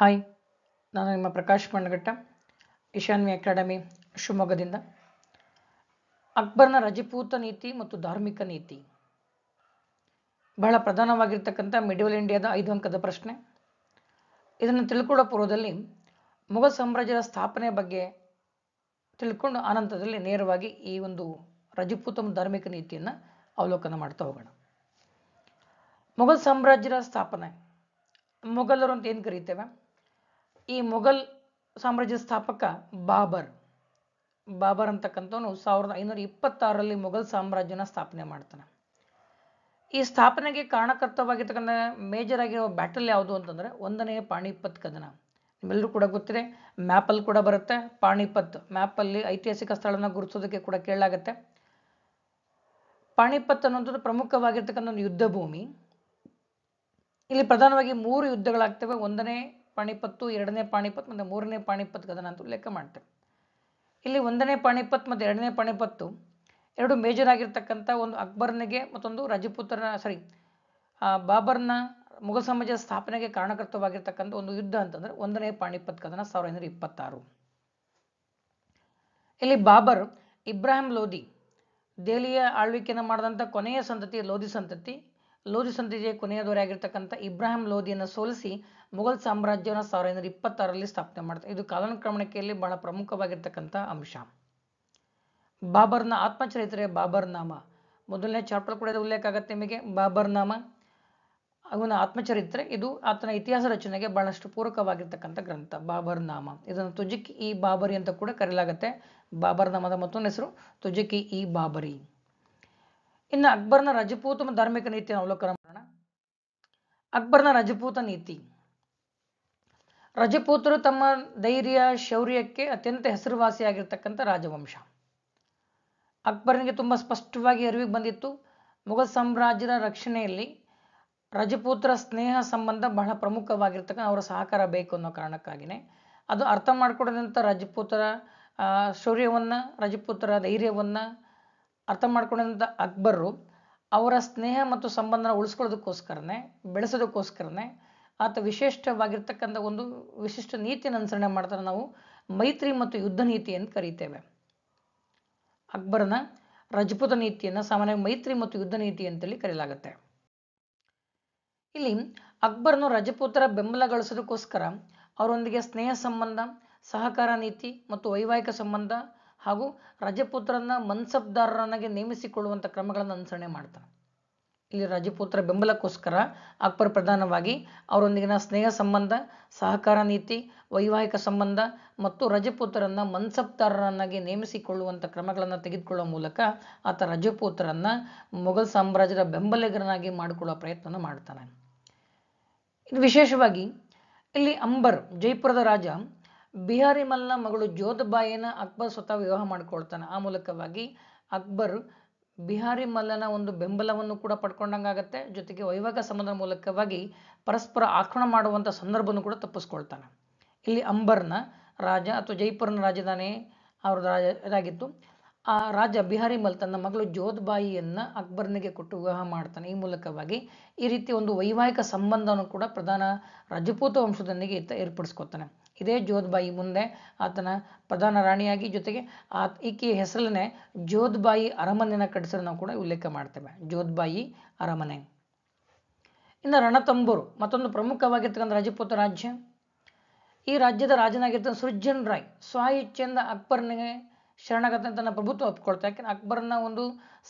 Hi, ನಾನು ನಿಮ್ಮ ಪ್ರಕಾಶ್ ಮಣ್ಣಘಟ್ಟ, ಈಶಾನ್ಯ ಅಕಾಡೆಮಿ ಶಿವಮೊಗ್ಗದಿಂದ. ಅಕ್ಬರ್ನ ರಜಪೂತ ನೀತಿ ಮತ್ತು ಧಾರ್ಮಿಕ ನೀತಿ ಬಹಳ ಪ್ರಧಾನವಾಗಿರ್ತಕ್ಕಂಥ ಮಿಡಲ್ ಇಂಡಿಯಾದ 5 ಅಂಕದ ಪ್ರಶ್ನೆ. ಇದನ್ನು ತಿಳ್ಕೊಳ್ಳೋ ಪೂರ್ವದಲ್ಲಿ ಮೊಘಲ್ ಸಾಮ್ರಾಜ್ಯದ ಸ್ಥಾಪನೆ ಬಗ್ಗೆ ತಿಳ್ಕೊಂಡು ಆನಂತರದಲ್ಲಿ ನೇರವಾಗಿ ಈ ಒಂದು ರಜಪೂತ ಮತ್ತು ಧಾರ್ಮಿಕ ನೀತಿಯನ್ನು ಅವಲೋಕನ ಮಾಡ್ತಾ ಹೋಗೋಣ. ಮೊಘಲ್ ಸಾಮ್ರಾಜ್ಯದ ಸ್ಥಾಪನೆ, ಮೊಘಲರು ಅಂತ ಏನು ಕರೀತೇವೆ, ಈ ಮೊಘಲ್ ಸಾಮ್ರಾಜ್ಯದ ಸ್ಥಾಪಕ ಬಾಬರ್ ಅಂತಕ್ಕಂಥವನು 1526ರಲ್ಲಿ ಮೊಘಲ್ ಸಾಮ್ರಾಜ್ಯನ ಸ್ಥಾಪನೆ ಮಾಡ್ತಾನೆ. ಈ ಸ್ಥಾಪನೆಗೆ ಕಾರಣಕರ್ತವಾಗಿರ್ತಕ್ಕಂಥ ಮೇಜರ್ ಆಗಿರೋ ಬ್ಯಾಟಲ್ ಯಾವುದು ಅಂತಂದರೆ 1ನೇ ಪಾಣಿಪತ್ ಕದನ. ನಿಮ್ಮೆಲ್ಲರೂ ಕೂಡ ಗೊತ್ತಿದೆ, ಮ್ಯಾಪಲ್ಲಿ ಕೂಡ ಬರುತ್ತೆ. ಪಾಣಿಪತ್ ಮ್ಯಾಪಲ್ಲಿ ಐತಿಹಾಸಿಕ ಸ್ಥಳನ ಗುರುತಿಸೋದಕ್ಕೆ ಕೂಡ ಕೇಳಲಾಗತ್ತೆ. ಪಾಣಿಪತ್ ಅನ್ನೋಂಥದ್ದು ಪ್ರಮುಖವಾಗಿರ್ತಕ್ಕಂಥ ಒಂದು ಯುದ್ಧ ಭೂಮಿ. ಇಲ್ಲಿ ಪ್ರಧಾನವಾಗಿ 3 ಯುದ್ಧಗಳಾಗ್ತವೆ. 1ನೇ ಪಾಣಿಪತ್ತು, 2ನೇ ಪಾಣಿಪತ್ ಮತ್ತು 3ನೇ ಪಾಣಿಪತ್ ಕದನ ಅಂತ ಲೆಕ್ಕ ಮಾಡ್ತೇವೆ. ಇಲ್ಲಿ 1ನೇ ಪಾಣಿಪತ್ ಮತ್ತು 2ನೇ ಪಾಣಿಪತ್ತು ಎರಡು ಮೇಜರ್ ಆಗಿರ್ತಕ್ಕಂಥ ಒಂದು ಅಕ್ಬರ್ನಿಗೆ ಮತ್ತೊಂದು ಬಾಬರ್ನ ಮೊಘಲ್ ಸಾಮ್ರಾಜ್ಯದ ಸ್ಥಾಪನೆಗೆ ಕಾರಣಕರ್ತವಾಗಿರ್ತಕ್ಕಂಥ ಒಂದು ಯುದ್ಧ ಅಂತಂದ್ರೆ 1ನೇ ಪಾಣಿಪತ್ ಕದನ 1526. ಇಲ್ಲಿ ಬಾಬರ್ ಇಬ್ರಾಹಿಂ ಲೋಧಿ ದೆಹಲಿಯ ಆಳ್ವಿಕೆಯನ್ನು ಮಾಡಿದಂಥ ಕೊನೆಯ ಸಂತತಿ ಲೋಧಿ ಸಂತತಿಯ ಕೊನೆಯ ದೊರೆ ಆಗಿರ್ತಕ್ಕಂಥ ಇಬ್ರಾಹಿಂ ಲೋಧಿಯನ್ನು ಸೋಲಿಸಿ ಮೊಘಲ್ ಸಾಮ್ರಾಜ್ಯವನ್ನು 1526ರಲ್ಲಿ ಸ್ಥಾಪನೆ ಮಾಡ್ತಾರೆ. ಇದು ಕಾಲಾನುಕ್ರಮಣಿಕೆಯಲ್ಲಿ ಬಹಳ ಪ್ರಮುಖವಾಗಿರ್ತಕ್ಕಂಥ ಅಂಶ. ಬಾಬರ್ನ ಆತ್ಮಚರಿತ್ರೆ ಬಾಬರ್ ನಾಮ, ಮೊದಲನೇ ಚಾಪ್ಟರ್ ಕೂಡ ಉಲ್ಲೇಖ ಆಗುತ್ತೆ ನಿಮಗೆ. ಬಾಬರ್ ನಾಮ ಅವನ ಆತ್ಮಚರಿತ್ರೆ, ಇದು ಆತನ ಇತಿಹಾಸ ರಚನೆಗೆ ಬಹಳಷ್ಟು ಪೂರಕವಾಗಿರ್ತಕ್ಕಂಥ ಗ್ರಂಥ ಬಾಬರ್ ನಾಮ. ಇದನ್ನು ತುಜುಕಿ ಇ ಬಾಬರಿ ಅಂತ ಕೂಡ ಕರೆಯಲಾಗುತ್ತೆ. ಬಾಬರ್ ನಾಮದ ಮತ್ತೊಂದು ಹೆಸರು ತುಜುಕಿ ಇ ಬಾಬರಿ. ಇನ್ನು ಅಕ್ಬರ್ನ ರಜಪೂತ ಮತ್ತು ಧಾರ್ಮಿಕ ನೀತಿಯನ್ನು ಅವಲೋಕನ ಮಾಡೋಣ. ಅಕ್ಬರ್ನ ರಜಪೂತ ನೀತಿ. ರಜಪೂತರು ತಮ್ಮ ಧೈರ್ಯ ಶೌರ್ಯಕ್ಕೆ ಅತ್ಯಂತ ಹೆಸರುವಾಸಿಯಾಗಿರ್ತಕ್ಕಂಥ ರಾಜವಂಶ. ಅಕ್ಬರ್ನಿಗೆ ತುಂಬ ಸ್ಪಷ್ಟವಾಗಿ ಅರಿವಿಗೆ ಬಂದಿತ್ತು, ಮೊಘಲ್ ಸಾಮ್ರಾಜ್ಯದ ರಕ್ಷಣೆಯಲ್ಲಿ ರಜಪೂತರ ಸ್ನೇಹ ಸಂಬಂಧ ಬಹಳ ಪ್ರಮುಖವಾಗಿರ್ತಕ್ಕಂಥ ಅವರ ಸಹಕಾರ ಬೇಕು ಅನ್ನೋ ಕಾರಣಕ್ಕಾಗಿಯೇ ಅದು ಅರ್ಥ ಮಾಡ್ಕೊಳ್ಳೋದಂಥ ರಜಪೂತರ ಶೌರ್ಯವನ್ನು, ರಜಪೂತರ ಧೈರ್ಯವನ್ನು ಅರ್ಥ ಮಾಡ್ಕೊಂಡಂಥ ಅಕ್ಬರು ಅವರ ಸ್ನೇಹ ಮತ್ತು ಸಂಬಂಧನ ಉಳಿಸ್ಕೊಳ್ಳೋದಕ್ಕೋಸ್ಕರನೇ, ಬೆಳೆಸೋದಕ್ಕೋಸ್ಕರನೇ ಆತ ವಿಶಿಷ್ಟವಾಗಿರ್ತಕ್ಕಂಥ ಒಂದು ವಿಶಿಷ್ಟ ನೀತಿಯನ್ನು ಅನುಸರಣೆ ಮಾಡ್ತಾರೆ. ನಾವು ಮೈತ್ರಿ ಮತ್ತು ಯುದ್ಧ ನೀತಿ ಅಂತ ಕರೀತೇವೆ. ಅಕ್ಬರನ ರಜಪೂತ ನೀತಿಯನ್ನು ಸಾಮಾನ್ಯವಾಗಿ ಮೈತ್ರಿ ಮತ್ತು ಯುದ್ಧ ನೀತಿ ಅಂತೇಳಿ ಕರೆಯಲಾಗುತ್ತೆ. ಇಲ್ಲಿ ಅಕ್ಬರ್ನು ರಜಪೂತರ ಬೆಂಬಲ ಗಳಿಸೋದಕ್ಕೋಸ್ಕರ ಅವರೊಂದಿಗೆ ಸ್ನೇಹ ಸಂಬಂಧ, ಸಹಕಾರ ನೀತಿ ಮತ್ತು ವೈವಾಹಿಕ ಸಂಬಂಧ ಹಾಗೂ ರಜಪೂತ್ರರನ್ನ ಮನ್ಸಬ್ದಾರರನ್ನಾಗಿ ನೇಮಿಸಿಕೊಳ್ಳುವಂಥ ಕ್ರಮಗಳನ್ನು ಅನುಸರಣೆ ಮಾಡ್ತಾನೆ. ಇಲ್ಲಿ ರಜಪೂತರ ಬೆಂಬಲಕ್ಕೋಸ್ಕರ ಅಕ್ಬರ್ ಪ್ರಧಾನವಾಗಿ ಅವರೊಂದಿಗಿನ ಸ್ನೇಹ ಸಂಬಂಧ, ಸಹಕಾರ ನೀತಿ, ವೈವಾಹಿಕ ಸಂಬಂಧ ಮತ್ತು ರಜಪೂತರನ್ನ ಮನ್ಸಬ್ದಾರರನ್ನಾಗಿ ನೇಮಿಸಿಕೊಳ್ಳುವಂಥ ಕ್ರಮಗಳನ್ನು ತೆಗೆದುಕೊಳ್ಳುವ ಮೂಲಕ ಆತ ರಜಪೂತರನ್ನ ಮೊಘಲ್ ಸಾಮ್ರಾಜ್ಯದ ಬೆಂಬಲಿಗರನ್ನಾಗಿ ಮಾಡಿಕೊಳ್ಳುವ ಪ್ರಯತ್ನ ಮಾಡ್ತಾನೆ. ಇದು ವಿಶೇಷವಾಗಿ ಇಲ್ಲಿ ಅಂಬರ್, ಜೈಪುರದ ರಾಜ ಬಿಹಾರಿ ಮಲ್ನ ಮಗಳು ಜೋಧ್ಬಾಯಿನ ಅಕ್ಬರ್ ಸ್ವತಃ ವಿವಾಹ ಮಾಡಿಕೊಳ್ತಾನೆ. ಆ ಮೂಲಕವಾಗಿ ಅಕ್ಬರ್ ಬಿಹಾರಿ ಮಲ್ಲನ ಒಂದು ಬೆಂಬಲವನ್ನು ಕೂಡ ಪಡ್ಕೊಂಡಂಗಾಗತ್ತೆ. ಜೊತೆಗೆ ವೈವಾಹಿಕ ಸಂಬಂಧದ ಮೂಲಕವಾಗಿ ಪರಸ್ಪರ ಆಕ್ರಮಣ ಮಾಡುವಂಥ ಸಂದರ್ಭವನ್ನು ಕೂಡ ತಪ್ಪಿಸ್ಕೊಳ್ತಾನೆ. ಇಲ್ಲಿ ಅಂಬರ್ನ ರಾಜ ಅಥವಾ ಜೈಪುರ್ನ ರಾಜಧಾನಿ ಅವ್ರದ್ದು ಇದಾಗಿತ್ತು. ಆ ರಾಜ ಬಿಹಾರಿ ಮಲ್ ತನ್ನ ಮಗಳು ಜೋಧ್ಬಾಯಿಯನ್ನು ಅಕ್ಬರ್ನಿಗೆ ಕೊಟ್ಟು ವಿವಾಹ ಮಾಡ್ತಾನೆ. ಈ ಮೂಲಕವಾಗಿ ಈ ರೀತಿ ಒಂದು ವೈವಾಹಿಕ ಸಂಬಂಧವನ್ನು ಕೂಡ ಪ್ರಧಾನ ರಜಪೂತ ವಂಶದೊಂದಿಗೆ ಏರ್ಪಡಿಸ್ಕೊತಾನೆ. ಇದೇ ಜೋಧ್ಬಾಯಿ ಮುಂದೆ ಆತನ ಪ್ರಧಾನ ರಾಣಿಯಾಗಿ, ಜೊತೆಗೆ ಈಕೆಯ ಹೆಸರನ್ನೇ ಜೋಧ್ಬಾಯಿ ಅರಮನೆಯನ್ನು ಕಟ್ಟಿಸಲು ನಾವು ಕೂಡ ಉಲ್ಲೇಖ ಮಾಡ್ತೇವೆ, ಜೋಧ್ಬಾಯಿ ಅರಮನೆ. ಇನ್ನು ರಣತಂಬೂರು ಮತ್ತೊಂದು ಪ್ರಮುಖವಾಗಿರ್ತಕ್ಕಂಥ ರಜಪೂತ ರಾಜ್ಯ. ಈ ರಾಜ್ಯದ ರಾಜನಾಗಿರ್ತಕ್ಕಂಥ ಸುರ್ಜನ್ ರಾಯ್ ಸ್ವ-ಇಚ್ಛೆಯಿಂದ ಅಕ್ಬರ್ನಿಗೆ ಶರಣಾಗತ ತನ್ನ ಪ್ರಭುತ್ವ ಒಪ್ಪಿಕೊಳ್ತಾ. ಯಾಕೆಂದ್ರೆ ಅಕ್ಬರ್ನ ಒಂದು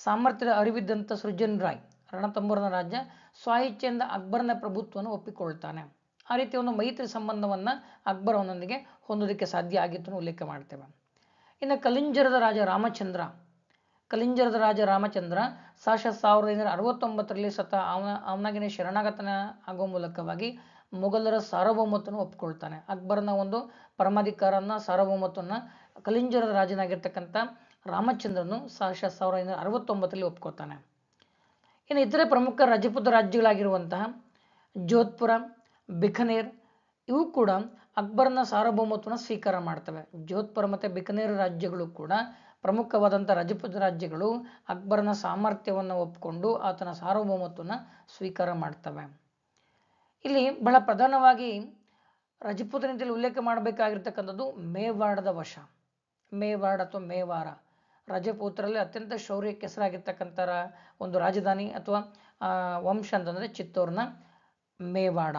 ಸಾಮರ್ಥ್ಯದ ಅರಿವಿದ್ದಂಥ ಸುರ್ಜನ್ ರಾಯ್ ರಣತಂಬೂರನ ರಾಜ್ಯ ಸ್ವ-ಇಚ್ಛೆಯಿಂದ ಅಕ್ಬರ್ನ ಪ್ರಭುತ್ವವನ್ನು ಒಪ್ಪಿಕೊಳ್ತಾನೆ. ಆ ರೀತಿ ಒಂದು ಮೈತ್ರಿ ಸಂಬಂಧವನ್ನು ಅಕ್ಬರ್ ಅವನೊಂದಿಗೆ ಹೊಂದೋದಕ್ಕೆ ಸಾಧ್ಯ ಆಗಿತ್ತು ಉಲ್ಲೇಖ ಮಾಡ್ತೇವೆ. ಇನ್ನು ಕಲಿಂಜರದ ರಾಜ ರಾಮಚಂದ್ರ 1569ರಲ್ಲಿ ಅವನಾಗಿನೇ ಶರಣಾಗತನ ಆಗುವ ಮೂಲಕವಾಗಿ ಮೊಘಲರ ಸಾರ್ವಭೌಮತ್ವವನ್ನು ಒಪ್ಪಿಕೊಳ್ತಾನೆ. ಅಕ್ಬರ್ನ ಒಂದು ಪರಮಾಧಿಕಾರನ ಸಾರ್ವಭೌಮತ್ವವನ್ನು ಕಲಿಂಜರದ ರಾಜನಾಗಿರ್ತಕ್ಕಂಥ ರಾಮಚಂದ್ರನು 1569ರಲ್ಲಿ ಒಪ್ಕೊಳ್ತಾನೆ. ಇನ್ನು ಇತರೆ ಪ್ರಮುಖ ರಜಪೂತ ರಾಜ್ಯಗಳಾಗಿರುವಂತಹ ಜೋಧ್ಪುರ, ಬಿಕನೇರ್ ಇವು ಕೂಡ ಅಕ್ಬರ್ನ ಸಾರ್ವಭೌಮತ್ವವನ್ನು ಸ್ವೀಕಾರ ಮಾಡ್ತವೆ. ಜೋಧ್ಪುರ ಮತ್ತು ಬಿಕನೇರ್ ರಾಜ್ಯಗಳು ಕೂಡ ಪ್ರಮುಖವಾದಂಥ ರಜಪೂತ ರಾಜ್ಯಗಳು ಅಕ್ಬರ್ನ ಸಾಮರ್ಥ್ಯವನ್ನು ಒಪ್ಪಿಕೊಂಡು ಆತನ ಸಾರ್ವಭೌಮತ್ವವನ್ನು ಸ್ವೀಕಾರ ಮಾಡ್ತವೆ. ಇಲ್ಲಿ ಬಹಳ ಪ್ರಧಾನವಾಗಿ ರಜಪೂತ ನೀತಿಯಲ್ಲಿ ಉಲ್ಲೇಖ ಮಾಡಬೇಕಾಗಿರ್ತಕ್ಕಂಥದ್ದು ಮೇವಾಡದ ವಶ. ಮೇವಾಡ ಅಥವಾ ಮೇವಾರ ರಜಪೂತರಲ್ಲಿ ಅತ್ಯಂತ ಶೌರ್ಯಕ್ಕೆ ಹೆಸರಾಗಿರ್ತಕ್ಕಂಥ ಒಂದು ರಾಜಧಾನಿ ಅಥವಾ ವಂಶ ಅಂತಂದರೆ ಚಿತ್ತೋರ್ನ ಮೇವಾಡ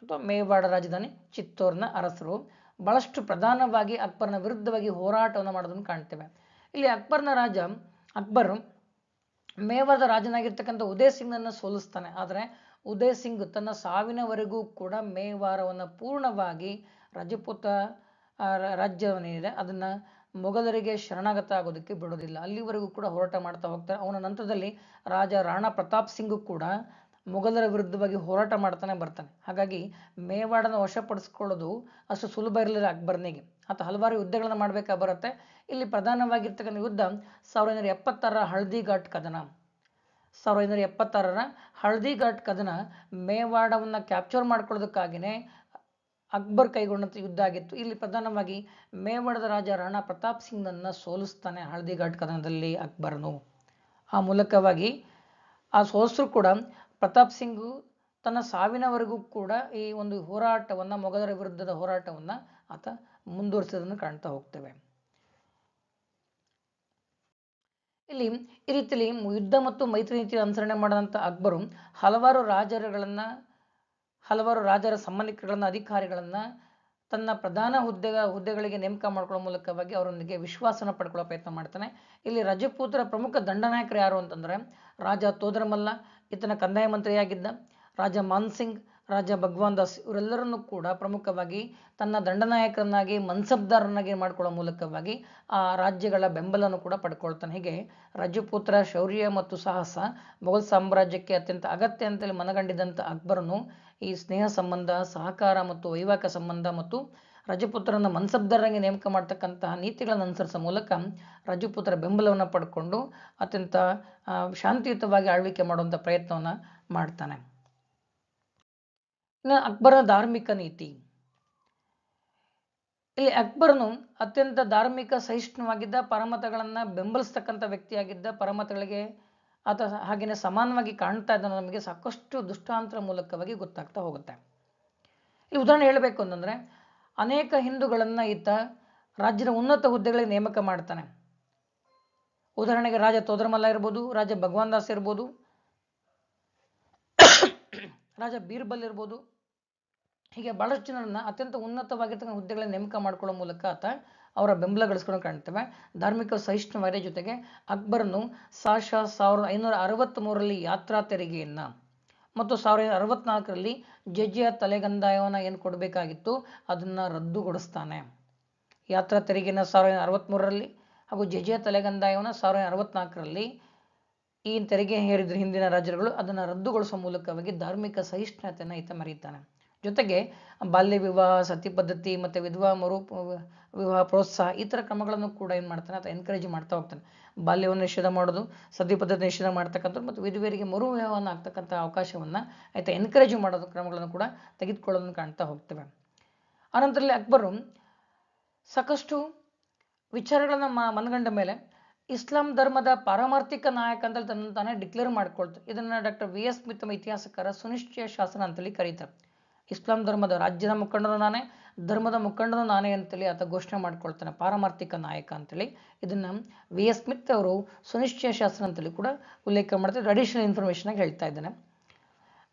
ಅಥವಾ ಮೇವಾಡ ರಾಜಧಾನಿ ಚಿತ್ತೋರ್ನ ಅರಸರು ಬಹಳಷ್ಟು ಪ್ರಧಾನವಾಗಿ ಅಕ್ಬರ್ನ ವಿರುದ್ಧವಾಗಿ ಹೋರಾಟವನ್ನು ಮಾಡೋದನ್ನು ಕಾಣ್ತೇವೆ. ಇಲ್ಲಿ ಅಕ್ಬರ್ ಮೇವಾರದ ರಾಜನಾಗಿರ್ತಕ್ಕಂಥ ಉದಯ್ ಸಿಂಗ್ನನ್ನು ಸೋಲಿಸ್ತಾನೆ. ಆದರೆ ಉದಯ್ ಸಿಂಗ್ ತನ್ನ ಸಾವಿನವರೆಗೂ ಕೂಡ ಮೇವಾರವನ್ನು ಪೂರ್ಣವಾಗಿ ರಜಪೂತ ರಾಜ್ಯವನ್ನೇನಿದೆ ಅದನ್ನು ಮೊಘಲರಿಗೆ ಶರಣಾಗತ ಆಗೋದಕ್ಕೆ ಬಿಡೋದಿಲ್ಲ. ಅಲ್ಲಿವರೆಗೂ ಕೂಡ ಹೋರಾಟ ಮಾಡ್ತಾ ಹೋಗ್ತಾರೆ. ಅವನ ನಂತರದಲ್ಲಿ ರಾಜ ರಾಣಾ ಪ್ರತಾಪ್ ಸಿಂಗ್ ಕೂಡ ಮೊಘಲರ ವಿರುದ್ಧವಾಗಿ ಹೋರಾಟ ಮಾಡ್ತಾನೆ ಬರ್ತಾನೆ. ಹಾಗಾಗಿ ಮೇವಾಡನ ವಶಪಡಿಸ್ಕೊಳ್ಳೋದು ಅಷ್ಟು ಸುಲಭ ಇರಲಿಲ್ಲ ಅಕ್ಬರ್ನಿಗೆ. ಆತ ಹಲವಾರು ಯುದ್ಧಗಳನ್ನು ಮಾಡಬೇಕಾ ಬರುತ್ತೆ. ಇಲ್ಲಿ ಪ್ರಧಾನವಾಗಿರ್ತಕ್ಕಂಥ ಯುದ್ಧ 1976ರ ಹಳದಿಘಾಟ್ ಕದನ. 1976ರ ಹಳದಿಘಾಟ್ ಕದನ ಮೇವಾಡವನ್ನು ಕ್ಯಾಪ್ಚರ್ ಮಾಡ್ಕೊಳ್ಳೋದಕ್ಕಾಗಿಯೇ ಅಕ್ಬರ್ ಕೈಗೊಂಡಂಥ ಯುದ್ಧ ಆಗಿತ್ತು. ಇಲ್ಲಿ ಪ್ರಧಾನವಾಗಿ ಮೇವಾಡದ ರಾಜ ರಾಣಾ ಪ್ರತಾಪ್ ಸಿಂಗ್ನನ್ನು ಸೋಲಿಸ್ತಾನೆ ಹಳದಿಘಾಟ್ ಕದನದಲ್ಲಿ ಅಕ್ಬರನು. ಆ ಮೂಲಕವಾಗಿ ಆ ಸೋಲಿಸರು ಕೂಡ ಪ್ರತಾಪ್ ಸಿಂಗು ತನ್ನ ಸಾವಿನವರೆಗೂ ಕೂಡ ಈ ಒಂದು ಹೋರಾಟವನ್ನು ಮೊಘಲರ ವಿರುದ್ಧದ ಹೋರಾಟವನ್ನು ಆತ ಮುಂದುವರಿಸೋದನ್ನು ಕಾಣ್ತಾ ಹೋಗ್ತೇವೆ. ಇಲ್ಲಿ ಈ ರೀತಿಯಲ್ಲಿ ಯುದ್ಧ ಮತ್ತು ಮೈತ್ರಿ ನೀತಿ ಅನುಸರಣೆ ಮಾಡಿದಂಥ ಅಕ್ಬರು ಹಲವಾರು ರಾಜರ ಸಂಬಂಧಿಕರನ್ನ ಅಧಿಕಾರಿಗಳನ್ನ ತನ್ನ ಪ್ರಧಾನ ಹುದ್ದೆಗಳಿಗೆ ನೇಮಕ ಮಾಡ್ಕೊಳ್ಳೋ ಮೂಲಕವಾಗಿ ಅವರೊಂದಿಗೆ ವಿಶ್ವಾಸನ ಪಡ್ಕೊಳ್ಳೋ ಪ್ರಯತ್ನ ಮಾಡ್ತಾನೆ. ಇಲ್ಲಿ ರಜಪೂತರ ಪ್ರಮುಖ ದಂಡನಾಯಕರು ಯಾರು ಅಂತಂದ್ರೆ ರಾಜ ತೋದರಮಲ್ಲ, ಈತನ ಕಂದಾಯ ಮಂತ್ರಿಯಾಗಿದ್ದ ರಾಜ ಮಾನ್ಸಿಂಗ್, ರಾಜ ಭಗವಾನ್ ದಾಸ್, ಇವರೆಲ್ಲರನ್ನೂ ಕೂಡ ಪ್ರಮುಖವಾಗಿ ತನ್ನ ದಂಡನಾಯಕರನ್ನಾಗಿ ಮನ್ಸಬ್ದಾರನಾಗಿ ಮಾಡ್ಕೊಳ್ಳೋ ಮೂಲಕವಾಗಿ ಆ ರಾಜ್ಯಗಳ ಬೆಂಬಲವನ್ನು ಕೂಡ ಪಡ್ಕೊಳ್ತಾನೆ. ಹೀಗೆ ರಜಪೂತರ ಶೌರ್ಯ ಮತ್ತು ಸಾಹಸ ಮೊಘಲ್ ಸಾಮ್ರಾಜ್ಯಕ್ಕೆ ಅತ್ಯಂತ ಅಗತ್ಯ ಅಂತೇಳಿ ಮನಗಂಡಿದ್ದಂಥ ಅಕ್ಬರನು ಈ ಸ್ನೇಹ ಸಂಬಂಧ, ಸಹಕಾರ ಮತ್ತು ವೈವಾಹಿಕ ಸಂಬಂಧ ಮತ್ತು ರಜಪೂತರನ್ನು ಮನ್ಸಬ್ದಾರರಾಗಿ ನೇಮಕ ಮಾಡ್ತಕ್ಕಂತಹ ನೀತಿಗಳನ್ನು ಅನುಸರಿಸೋ ಮೂಲಕ ರಜಪೂತರ ಬೆಂಬಲವನ್ನು ಪಡ್ಕೊಂಡು ಅತ್ಯಂತ ಶಾಂತಿಯುತವಾಗಿ ಆಳ್ವಿಕೆ ಮಾಡುವಂಥ ಪ್ರಯತ್ನವನ್ನು ಮಾಡ್ತಾನೆ. ಇನ್ನು ಅಕ್ಬರನ ಧಾರ್ಮಿಕ ನೀತಿ. ಇಲ್ಲಿ ಅಕ್ಬರನು ಅತ್ಯಂತ ಧಾರ್ಮಿಕ ಸಹಿಷ್ಣುವಾಗಿದ್ದ, ಪರಮತಗಳನ್ನ ಬೆಂಬಲಿಸ್ತಕ್ಕಂಥ ವ್ಯಕ್ತಿಯಾಗಿದ್ದ, ಪರಮತಗಳಿಗೆ ಆತ ಹಾಗೆಯೇ ಸಮಾನವಾಗಿ ಕಾಣ್ತಾ ಇದ್ದ ನಮಗೆ ಸಾಕಷ್ಟು ದೃಷ್ಟಾಂತರ ಮೂಲಕವಾಗಿ ಗೊತ್ತಾಗ್ತಾ ಹೋಗುತ್ತೆ. ಈ ಉದಾಹರಣೆ ಹೇಳಬೇಕು ಅಂತಂದ್ರೆ ಅನೇಕ ಹಿಂದೂಗಳನ್ನ ಈತ ರಾಜ್ಯದ ಉನ್ನತ ಹುದ್ದೆಗಳಿಗೆ ನೇಮಕ ಮಾಡ್ತಾನೆ. ಉದಾಹರಣೆಗೆ ರಾಜ ತೋದರಮಲ್ಲ ಇರ್ಬೋದು, ರಾಜ ಭಗವಾನ್ ದಾಸ್ ಇರ್ಬೋದು, ರಾಜ ಬೀರ್ಬಲ್ ಇರ್ಬೋದು. ಹೀಗೆ ಬಹಳಷ್ಟು ಜನರನ್ನ ಅತ್ಯಂತ ಉನ್ನತವಾಗಿರ್ತಕ್ಕಂಥ ಹುದ್ದೆಗಳಲ್ಲಿ ನೇಮಕ ಮಾಡ್ಕೊಳ್ಳೋ ಮೂಲಕ ಆತ ಅವರ ಬೆಂಬಲ ಗಳಿಸ್ಕೊಂಡು ಕಾಣ್ತೇವೆ. ಧಾರ್ಮಿಕ ಸಹಿಷ್ಣುವಾದ ಜೊತೆಗೆ ಅಕ್ಬರನು 1563ರಲ್ಲಿ ಯಾತ್ರಾ ತೆರಿಗೆಯನ್ನ ಮತ್ತು 1964ರಲ್ಲಿ ಜಜಿಯಾ ತಲೆಗಂದಾಯವನ್ನ ಏನು ಕೊಡಬೇಕಾಗಿತ್ತು ಅದನ್ನ ರದ್ದುಗೊಳಿಸ್ತಾನೆ. ಯಾತ್ರಾ ತೆರಿಗೆಯನ್ನ 1963ರಲ್ಲಿ ಹಾಗೂ ಜಜಿಯಾ ತಲೆಗಂದಾಯವನ್ನ 1964ರಲ್ಲಿ ಈ ತೆರಿಗೆ ಹೇರಿದ್ರು ಹಿಂದಿನ ರಾಜ್ಯಗಳು, ಅದನ್ನು ರದ್ದುಗೊಳಿಸುವ ಮೂಲಕವಾಗಿ ಧಾರ್ಮಿಕ ಸಹಿಷ್ಣುತೆಯನ್ನು ಈತ ಮರೀತಾನೆ. ಜೊತೆಗೆ ಬಾಲ್ಯ ವಿವಾಹ, ಸತಿ ಪದ್ಧತಿ ಮತ್ತು ವಿಧವಾ ವಿವಾಹ ಪ್ರೋತ್ಸಾಹ ಈ ಥರ ಕ್ರಮಗಳನ್ನು ಕೂಡ ಏನು ಮಾಡ್ತಾನೆ ಅಥವಾ ಎನ್ಕರೇಜ್ ಮಾಡ್ತಾ ಹೋಗ್ತಾನೆ. ಬಾಲ್ಯವನ್ನು ನಿಷೇಧ ಮಾಡೋದು, ಸತಿ ಪದ್ಧತಿ ನಿಷೇಧ ಮಾಡ್ತಕ್ಕಂಥದ್ದು ಮತ್ತು ವಿಧವೆಯರಿಗೆ ಮರು ವಿವಾಹವನ್ನು ಆಗ್ತಕ್ಕಂಥ ಅವಕಾಶವನ್ನು ಆಯ್ತಾ ಎನ್ಕರೇಜ್ ಮಾಡೋದು ಕ್ರಮಗಳನ್ನು ಕೂಡ ತೆಗೆದುಕೊಳ್ಳೋದನ್ನು ಕಾಣ್ತಾ ಹೋಗ್ತೇವೆ. ಆನಂತರದಲ್ಲಿ ಅಕ್ಬರು ಸಾಕಷ್ಟು ವಿಚಾರಗಳನ್ನು ಮನಗಂಡ ಮೇಲೆ ಇಸ್ಲಾಂ ಧರ್ಮದ ಪಾರಮಾರ್ಥಿಕ ನಾಯಕ ಅಂತ ತನ್ನ ತಾನೇ ಡಿಕ್ಲೇರ್ ಮಾಡ್ಕೊಳ್ತಾರೆ. ಇದನ್ನ ಡಾಕ್ಟರ್ ವಿ.ಎಸ್. ಸ್ಮಿತ್ ತಮ್ಮ ಇತಿಹಾಸಕಾರ ಸುನಿಶ್ಚಯ ಶಾಸನ ಅಂತೇಳಿ ಕರೀತಾರೆ. ಇಸ್ಲಾಂ ಧರ್ಮದ ರಾಜ್ಯದ ಮುಖಂಡನು ನಾನೇ, ಧರ್ಮದ ಮುಖಂಡನು ನಾನೇ ಅಂತೇಳಿ ಆತ ಘೋಷಣೆ ಮಾಡ್ಕೊಳ್ತಾನೆ, ಪಾರಮಾರ್ಥಿಕ ನಾಯಕ ಅಂತೇಳಿ. ಇದನ್ನ ವಿ.ಎಸ್. ಸ್ಮಿತ್ ಅವರು ಸುನಿಶ್ಚಯ ಶಾಸನ ಅಂತೇಳಿ ಕೂಡ ಉಲ್ಲೇಖ ಮಾಡ್ತಾರೆ. ಅಡಿಷನಲ್ ಇನ್ಫಾರ್ಮೇಶನ್ ಆಗಿ ಹೇಳ್ತಾ ಇದ್ದಾನೆ.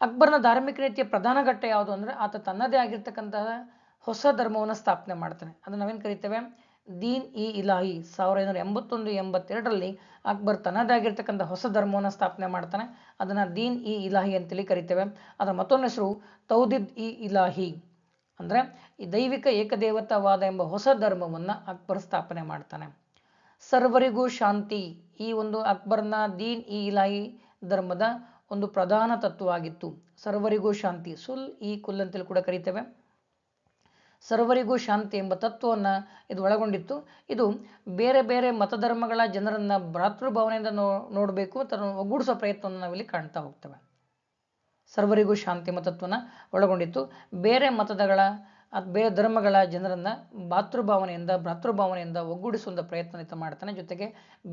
ಅಕ್ಬರ್ನ ಧಾರ್ಮಿಕ ನೀತಿಯ ಪ್ರಧಾನ ಘಟ್ಟ ಯಾವುದು ಅಂದ್ರೆ ಆತ ತನ್ನದೇ ಆಗಿರ್ತಕ್ಕಂತಹ ಹೊಸ ಧರ್ಮವನ್ನು ಸ್ಥಾಪನೆ ಮಾಡ್ತಾನೆ. ಅದನ್ನ ನಾವೇನು ಕರಿತೇವೆ ದೀನ್ ಇ ಇಲಾಹಿ. 1581-82ರಲ್ಲಿ ಅಕ್ಬರ್ ತನ್ನದೇ ಆಗಿರ್ತಕ್ಕಂಥ ಹೊಸ ಧರ್ಮವನ್ನು ಸ್ಥಾಪನೆ ಮಾಡ್ತಾನೆ. ಅದನ್ನ ದೀನ್ ಇ ಇಲಾಹಿ ಅಂತೇಳಿ ಕರಿತೇವೆ. ಅದರ ಮತ್ತೊಂದು ಹೆಸರು ತೌದಿದ್ ಇ ಇಲಾಹಿ, ಅಂದ್ರೆ ಈ ದೈವಿಕ ಏಕದೇವತಾವಾದ ಎಂಬ ಹೊಸ ಧರ್ಮವನ್ನ ಅಕ್ಬರ್ ಸ್ಥಾಪನೆ ಮಾಡ್ತಾನೆ. ಸರ್ವರಿಗೂ ಶಾಂತಿ ಈ ಒಂದು ಅಕ್ಬರ್ನ ದೀನ್ ಇ ಇಲಾಹಿ ಧರ್ಮದ ಒಂದು ಪ್ರಧಾನ ತತ್ವವಾಗಿತ್ತು. ಸರ್ವರಿಗೂ ಶಾಂತಿ, ಸುಲ್ ಇ ಕುಲ್ ಅಂತೇಳಿ ಕೂಡ ಕರಿತೇವೆ. ಸರ್ವರಿಗೂ ಶಾಂತಿ ಎಂಬ ತತ್ವವನ್ನು ಇದು ಒಳಗೊಂಡಿತ್ತು. ಇದು ಬೇರೆ ಬೇರೆ ಮತಧರ್ಮಗಳ ಜನರನ್ನ ಭ್ರಾತೃಭಾವನೆಯಿಂದ ನೋಡಬೇಕು ಅಂತ ಒಗ್ಗೂಡಿಸೋ ಪ್ರಯತ್ನವನ್ನು ನಾವಿಲ್ಲಿ ಕಾಣ್ತಾ ಹೋಗ್ತೇವೆ. ಸರ್ವರಿಗೂ ಶಾಂತಿ ಎಂಬ ತತ್ವನ ಒಳಗೊಂಡಿತ್ತು. ಬೇರೆ ಮತಗಳ ಬೇರೆ ಧರ್ಮಗಳ ಜನರನ್ನು ಭ್ರಾತೃಭಾವನೆಯಿಂದ ಒಗ್ಗೂಡಿಸುವಂಥ ಪ್ರಯತ್ನ ಈತ ಮಾಡ್ತಾನೆ. ಜೊತೆಗೆ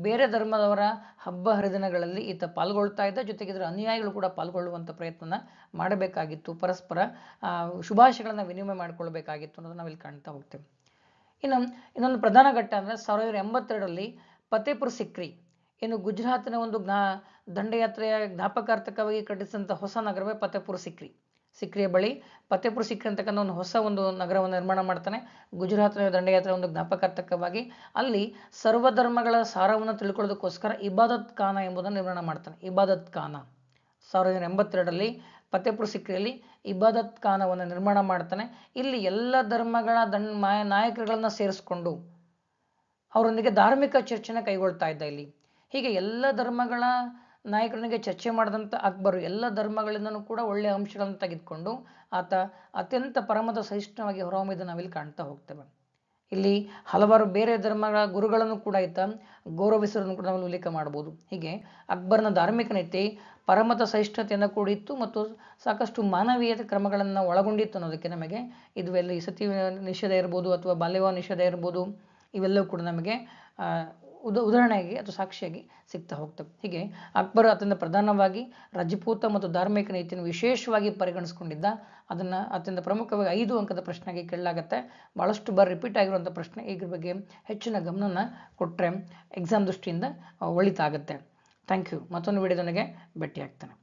ಬೇರೆ ಧರ್ಮದವರ ಹಬ್ಬ ಹರಿದಿನಗಳಲ್ಲಿ ಈತ ಪಾಲ್ಗೊಳ್ತಾ ಇದ್ದ. ಜೊತೆಗೆ ಇದರ ಅನುಯಾಯಿಗಳು ಕೂಡ ಪಾಲ್ಗೊಳ್ಳುವಂಥ ಪ್ರಯತ್ನ ಮಾಡಬೇಕಾಗಿತ್ತು. ಪರಸ್ಪರ ಶುಭಾಶಯಗಳನ್ನು ವಿನಿಮಯ ಮಾಡಿಕೊಳ್ಬೇಕಾಗಿತ್ತು ಅನ್ನೋದನ್ನು ನಾವಿಲ್ಲಿ ಕಾಣ್ತಾ ಹೋಗ್ತೇವೆ. ಇನ್ನೊಂದು ಪ್ರಧಾನ ಘಟ್ಟ ಅಂದರೆ 1982ರಲ್ಲಿ ಫತೇಪುರ್ ಸಿಕ್ರಿ ಏನು ಗುಜರಾತಿನ ಒಂದು ದಂಡಯಾತ್ರೆಯ ಜ್ಞಾಪಕಾರ್ಥಕವಾಗಿ ಕಟ್ಟಿಸಿದಂಥ ಹೊಸ ನಗರವೇ ಫತೇಪುರ್ ಸಿಕ್ರಿಯ ಬಳಿ ಫತೇಪುರ್ ಸಿಕ್ರಿ ಅಂತಕ್ಕಂಥ ಒಂದು ನಗರವನ್ನು ನಿರ್ಮಾಣ ಮಾಡ್ತಾನೆ. ಗುಜರಾತ್ನ ದಂಡಯಾತ್ರೆ ಒಂದು ಜ್ಞಾಪಕಾರ್ಥಕವಾಗಿ ಅಲ್ಲಿ ಸರ್ವಧರ್ಮಗಳ ಸಾರವನ್ನು ತಿಳ್ಕೊಳ್ಳೋದಕ್ಕೋಸ್ಕರ ಇಬಾದತ್ ಖಾನ ಎಂಬುದನ್ನು ನಿರ್ಮಾಣ ಮಾಡ್ತಾನೆ. ಇಬಾದತ್ ಖಾನ 1982ರಲ್ಲಿ ಫತೇಪುರ್ ಸಿಕ್ರಿಯಲ್ಲಿ ಇಬಾದತ್ ಖಾನವನ್ನು ನಿರ್ಮಾಣ ಮಾಡ್ತಾನೆ. ಇಲ್ಲಿ ಎಲ್ಲ ಧರ್ಮಗಳ ನಾಯಕರುಗಳನ್ನ ಸೇರಿಸ್ಕೊಂಡು ಅವರೊಂದಿಗೆ ಧಾರ್ಮಿಕ ಚರ್ಚೆನ ಕೈಗೊಳ್ತಾ ಇದ್ದ. ಇಲ್ಲಿ ಹೀಗೆ ಎಲ್ಲ ಧರ್ಮಗಳ ನಾಯಕರೊಂದಿಗೆ ಚರ್ಚೆ ಮಾಡಿದಂಥ ಅಕ್ಬರು ಎಲ್ಲ ಧರ್ಮಗಳಿಂದನೂ ಕೂಡ ಒಳ್ಳೆಯ ಅಂಶಗಳನ್ನು ತೆಗೆದುಕೊಂಡು ಆತ ಅತ್ಯಂತ ಪರಮತ ಸಹಿಷ್ಣುವಾಗಿ ಹೊರಹೊಮ್ಮಿದ್ದನ್ನು ನಾವಿಲ್ಲಿ ಕಾಣ್ತಾ ಹೋಗ್ತೇವೆ. ಇಲ್ಲಿ ಹಲವಾರು ಬೇರೆ ಧರ್ಮಗಳ ಗುರುಗಳನ್ನು ಕೂಡ ಈತ ಗೌರವಿಸೋದನ್ನು ಕೂಡ ನಾವು ಉಲ್ಲೇಖ ಮಾಡ್ಬೋದು. ಹೀಗೆ ಅಕ್ಬರ್ನ ಧಾರ್ಮಿಕ ನೀತಿ ಪರಮತ ಸಹಿಷ್ಣುತೆಯಿಂದ ಕೂಡಿತ್ತು ಮತ್ತು ಸಾಕಷ್ಟು ಮಾನವೀಯತೆ ಕ್ರಮಗಳನ್ನು ಒಳಗೊಂಡಿತ್ತು ಅನ್ನೋದಕ್ಕೆ ನಮಗೆ ಇದುವೆಲ್ಲ ಈ ಸತಿ ನಿಷೇಧ ಇರ್ಬೋದು ಅಥವಾ ಬಾಲ್ಯವಿವಾಹ ನಿಷೇಧ ಇರ್ಬೋದು, ಇವೆಲ್ಲವೂ ಕೂಡ ನಮಗೆ ಉದಾಹರಣೆಯಾಗಿ ಅಥವಾ ಸಾಕ್ಷಿಯಾಗಿ ಸಿಗ್ತಾ ಹೋಗ್ತವೆ. ಹೀಗೆ ಅಕ್ಬರ್ ಅತ್ಯಂತ ಪ್ರಧಾನವಾಗಿ ರಜಪೂತ ಮತ್ತು ಧಾರ್ಮಿಕ ನೀತಿಯನ್ನು ವಿಶೇಷವಾಗಿ ಪರಿಗಣಿಸ್ಕೊಂಡಿದ್ದ. ಅದನ್ನು ಅತ್ಯಂತ ಪ್ರಮುಖವಾಗಿ 5 ಅಂಕದ ಪ್ರಶ್ನೆಗೆ ಕೇಳಲಾಗುತ್ತೆ. ಭಾಳಷ್ಟು ಬಾರಿ ರಿಪೀಟ್ ಆಗಿರುವಂಥ ಪ್ರಶ್ನೆ. ಇದ್ರ ಬಗ್ಗೆ ಹೆಚ್ಚಿನ ಗಮನನ ಕೊಟ್ಟರೆ ಎಕ್ಸಾಮ್ ದೃಷ್ಟಿಯಿಂದ ಒಳಿತಾಗುತ್ತೆ. Thank you. ಮತ್ತೊಂದು ವಿಡಿಯೋದೊಂದಿಗೆ ಭೇಟಿ ಆಗ್ತಾನೆ.